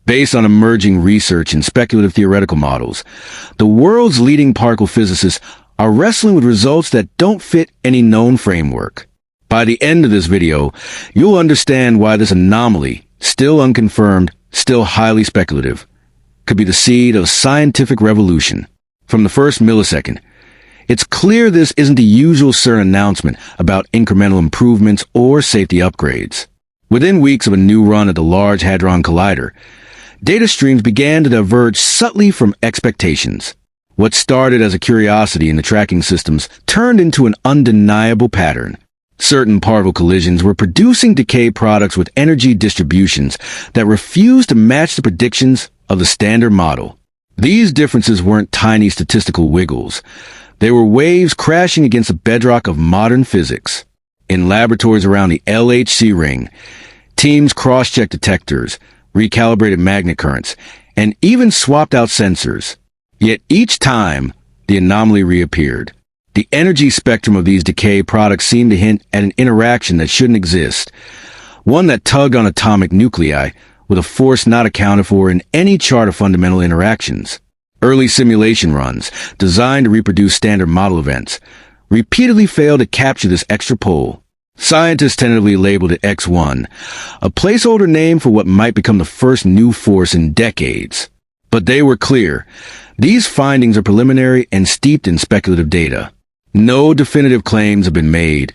Based on emerging research and speculative theoretical models, the world's leading particle physicists are wrestling with results that don't fit any known framework. By the end of this video, you'll understand why this anomaly, still unconfirmed, still highly speculative, could be the seed of scientific revolution. From the first millisecond, it's clear this isn't the usual CERN announcement about incremental improvements or safety upgrades. Within weeks of a new run at the Large Hadron Collider, data streams began to diverge subtly from expectations. What started as a curiosity in the tracking systems turned into an undeniable pattern. Certain particle collisions were producing decay products with energy distributions that refused to match the predictions of the standard model. These differences weren't tiny statistical wiggles. They were waves crashing against the bedrock of modern physics. In laboratories around the LHC ring, teams cross-checked detectors, recalibrated magnet currents, and even swapped out sensors. Yet each time, the anomaly reappeared. The energy spectrum of these decay products seemed to hint at an interaction that shouldn't exist, one that tugged on atomic nuclei with a force not accounted for in any chart of fundamental interactions. Early simulation runs, designed to reproduce standard model events, repeatedly failed to capture this extra pole. Scientists tentatively labeled it X1, a placeholder name for what might become the first new force in decades. But they were clear. These findings are preliminary and steeped in speculative data. No definitive claims have been made,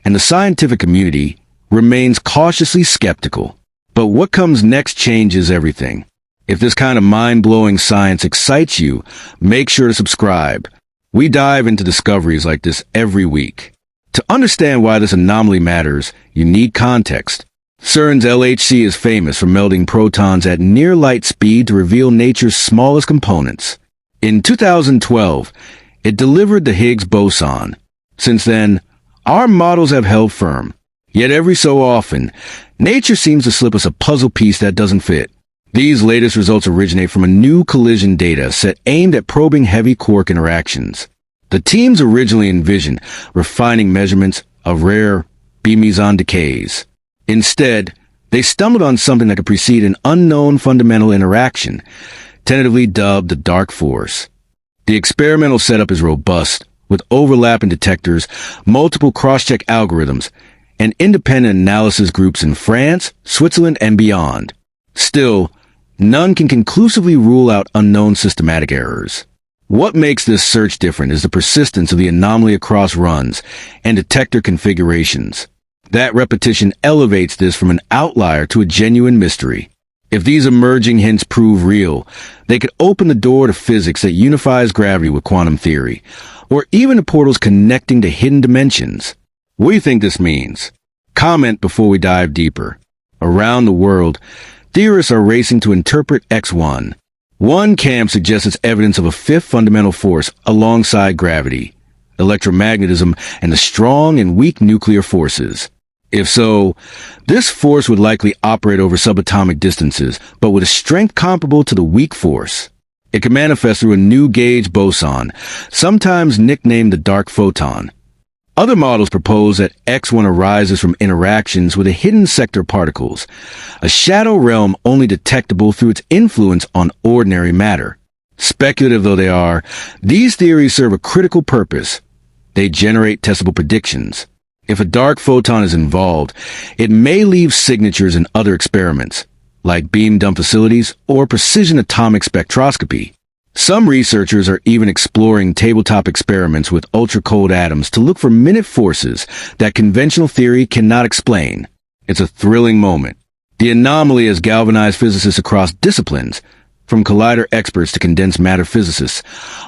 and the scientific community remains cautiously skeptical. But what comes next changes everything. If this kind of mind-blowing science excites you, make sure to subscribe. We dive into discoveries like this every week. To understand why this anomaly matters, you need context. CERN's LHC is famous for melding protons at near light speed to reveal nature's smallest components. In 2012, it delivered the Higgs boson. Since then, our models have held firm. Yet every so often, nature seems to slip us a puzzle piece that doesn't fit. These latest results originate from a new collision data set aimed at probing heavy quark interactions. The teams originally envisioned refining measurements of rare B-meson decays. Instead, they stumbled on something that could precede an unknown fundamental interaction, tentatively dubbed the dark force. The experimental setup is robust, with overlapping detectors, multiple cross-check algorithms, and independent analysis groups in France, Switzerland, and beyond. Still, none can conclusively rule out unknown systematic errors. What makes this search different is the persistence of the anomaly across runs and detector configurations. That repetition elevates this from an outlier to a genuine mystery. If these emerging hints prove real, they could open the door to physics that unifies gravity with quantum theory, or even to portals connecting to hidden dimensions. What do you think this means? Comment before we dive deeper. Around the world, theorists are racing to interpret X1. One camp suggests it's evidence of a fifth fundamental force alongside gravity, electromagnetism, and the strong and weak nuclear forces. If so, this force would likely operate over subatomic distances, but with a strength comparable to the weak force. It can manifest through a new gauge boson, sometimes nicknamed the dark photon. Other models propose that X1 arises from interactions with a hidden sector particles, a shadow realm only detectable through its influence on ordinary matter. Speculative though they are, these theories serve a critical purpose. They generate testable predictions. If a dark photon is involved, it may leave signatures in other experiments, like beam dump facilities or precision atomic spectroscopy. Some researchers are even exploring tabletop experiments with ultra-cold atoms to look for minute forces that conventional theory cannot explain. It's a thrilling moment. The anomaly has galvanized physicists across disciplines, from collider experts to condensed matter physicists,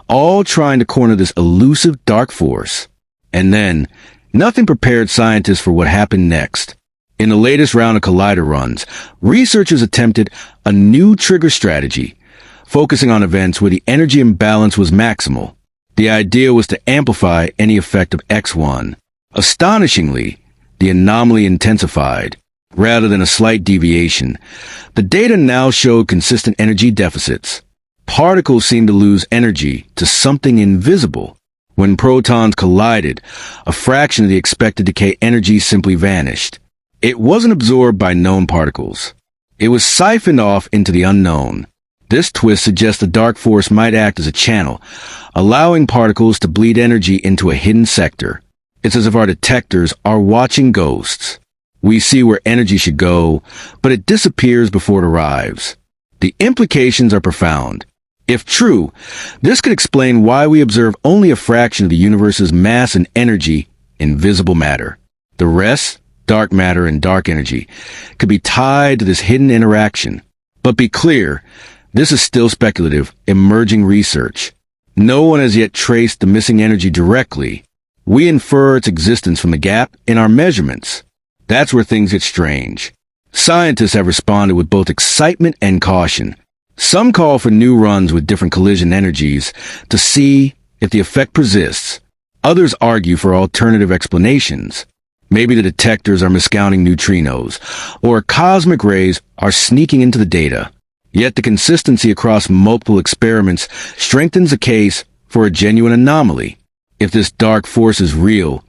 all trying to corner this elusive dark force. And then, nothing prepared scientists for what happened next. In the latest round of collider runs, researchers attempted a new trigger strategy, focusing on events where the energy imbalance was maximal. The idea was to amplify any effect of X1. Astonishingly, the anomaly intensified, rather than a slight deviation. The data now showed consistent energy deficits. Particles seemed to lose energy to something invisible. When protons collided, a fraction of the expected decay energy simply vanished. It wasn't absorbed by known particles. It was siphoned off into the unknown. This twist suggests the dark force might act as a channel, allowing particles to bleed energy into a hidden sector. It's as if our detectors are watching ghosts. We see where energy should go, but it disappears before it arrives. The implications are profound. If true, this could explain why we observe only a fraction of the universe's mass and energy in visible matter. The rest, dark matter and dark energy, could be tied to this hidden interaction. But be clear, this is still speculative, emerging research. No one has yet traced the missing energy directly. We infer its existence from the gap in our measurements. That's where things get strange. Scientists have responded with both excitement and caution. Some call for new runs with different collision energies to see if the effect persists. Others argue for alternative explanations. Maybe the detectors are miscounting neutrinos, or cosmic rays are sneaking into the data. Yet the consistency across multiple experiments strengthens the case for a genuine anomaly. If this dark force is real,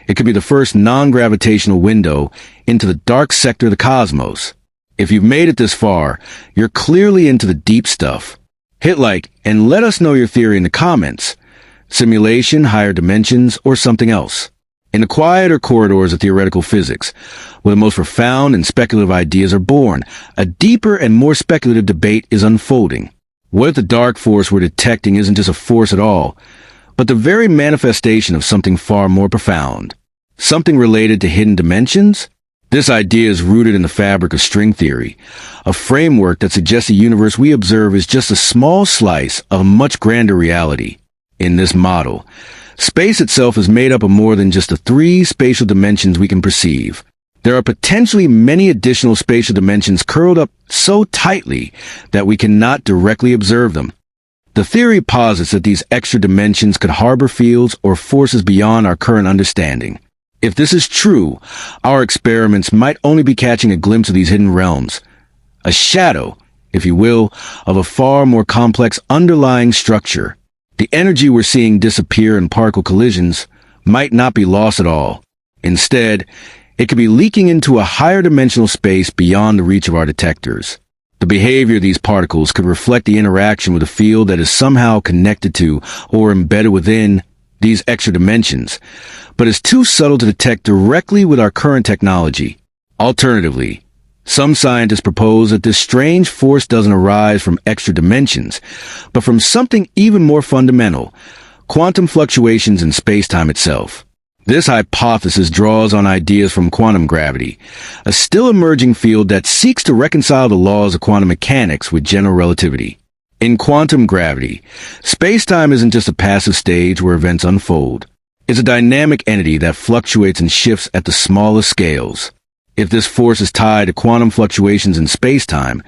it could be the first non-gravitational window into the dark sector of the cosmos. If you've made it this far, you're clearly into the deep stuff. Hit like and let us know your theory in the comments. Simulation, higher dimensions, or something else. In the quieter corridors of theoretical physics, where the most profound and speculative ideas are born, a deeper and more speculative debate is unfolding. What if the dark force we're detecting isn't just a force at all, but the very manifestation of something far more profound? Something related to hidden dimensions? This idea is rooted in the fabric of string theory, a framework that suggests the universe we observe is just a small slice of a much grander reality. In this model, space itself is made up of more than just the 3 spatial dimensions we can perceive. There are potentially many additional spatial dimensions curled up so tightly that we cannot directly observe them. The theory posits that these extra dimensions could harbor fields or forces beyond our current understanding. If this is true, our experiments might only be catching a glimpse of these hidden realms, a shadow, if you will, of a far more complex underlying structure. The energy we're seeing disappear in particle collisions might not be lost at all. Instead, it could be leaking into a higher dimensional space beyond the reach of our detectors. The behavior of these particles could reflect the interaction with a field that is somehow connected to or embedded within these extra dimensions, but is too subtle to detect directly with our current technology. Alternatively, some scientists propose that this strange force doesn't arise from extra dimensions, but from something even more fundamental, quantum fluctuations in space-time itself. This hypothesis draws on ideas from quantum gravity, a still-emerging field that seeks to reconcile the laws of quantum mechanics with general relativity. In quantum gravity, space-time isn't just a passive stage where events unfold. It's a dynamic entity that fluctuates and shifts at the smallest scales. If this force is tied to quantum fluctuations in space-time,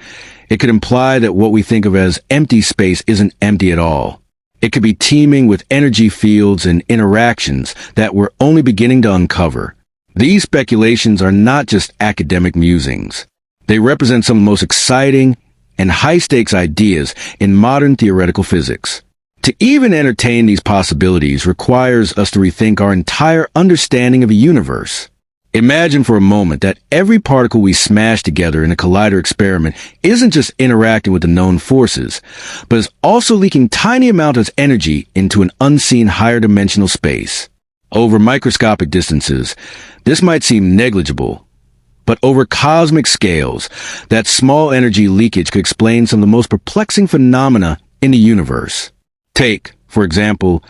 it could imply that what we think of as empty space isn't empty at all. It could be teeming with energy fields and interactions that we're only beginning to uncover. These speculations are not just academic musings. They represent some of the most exciting and high-stakes ideas in modern theoretical physics. To even entertain these possibilities requires us to rethink our entire understanding of a universe. Imagine for a moment that every particle we smash together in a collider experiment isn't just interacting with the known forces, but is also leaking tiny amounts of energy into an unseen higher dimensional space. Over microscopic distances, this might seem negligible, but over cosmic scales, that small energy leakage could explain some of the most perplexing phenomena in the universe. Take, for example,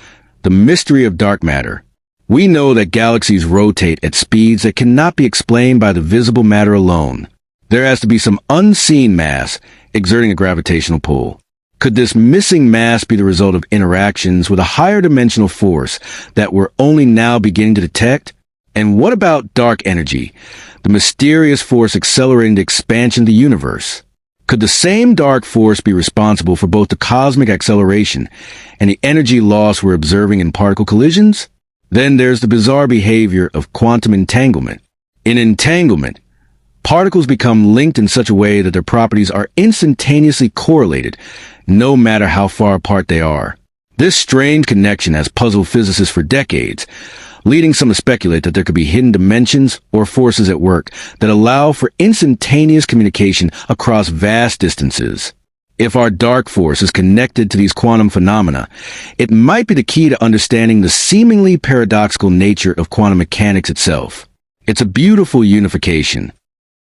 the mystery of dark matter. We know that galaxies rotate at speeds that cannot be explained by the visible matter alone. There has to be some unseen mass exerting a gravitational pull. Could this missing mass be the result of interactions with a higher dimensional force that we're only now beginning to detect? And what about dark energy, the mysterious force accelerating the expansion of the universe? Could the same dark force be responsible for both the cosmic acceleration and the energy loss we're observing in particle collisions? Then there's the bizarre behavior of quantum entanglement. In entanglement, particles become linked in such a way that their properties are instantaneously correlated, no matter how far apart they are. This strange connection has puzzled physicists for decades, leading some to speculate that there could be hidden dimensions or forces at work that allow for instantaneous communication across vast distances. If our dark force is connected to these quantum phenomena, it might be the key to understanding the seemingly paradoxical nature of quantum mechanics itself. It's a beautiful unification,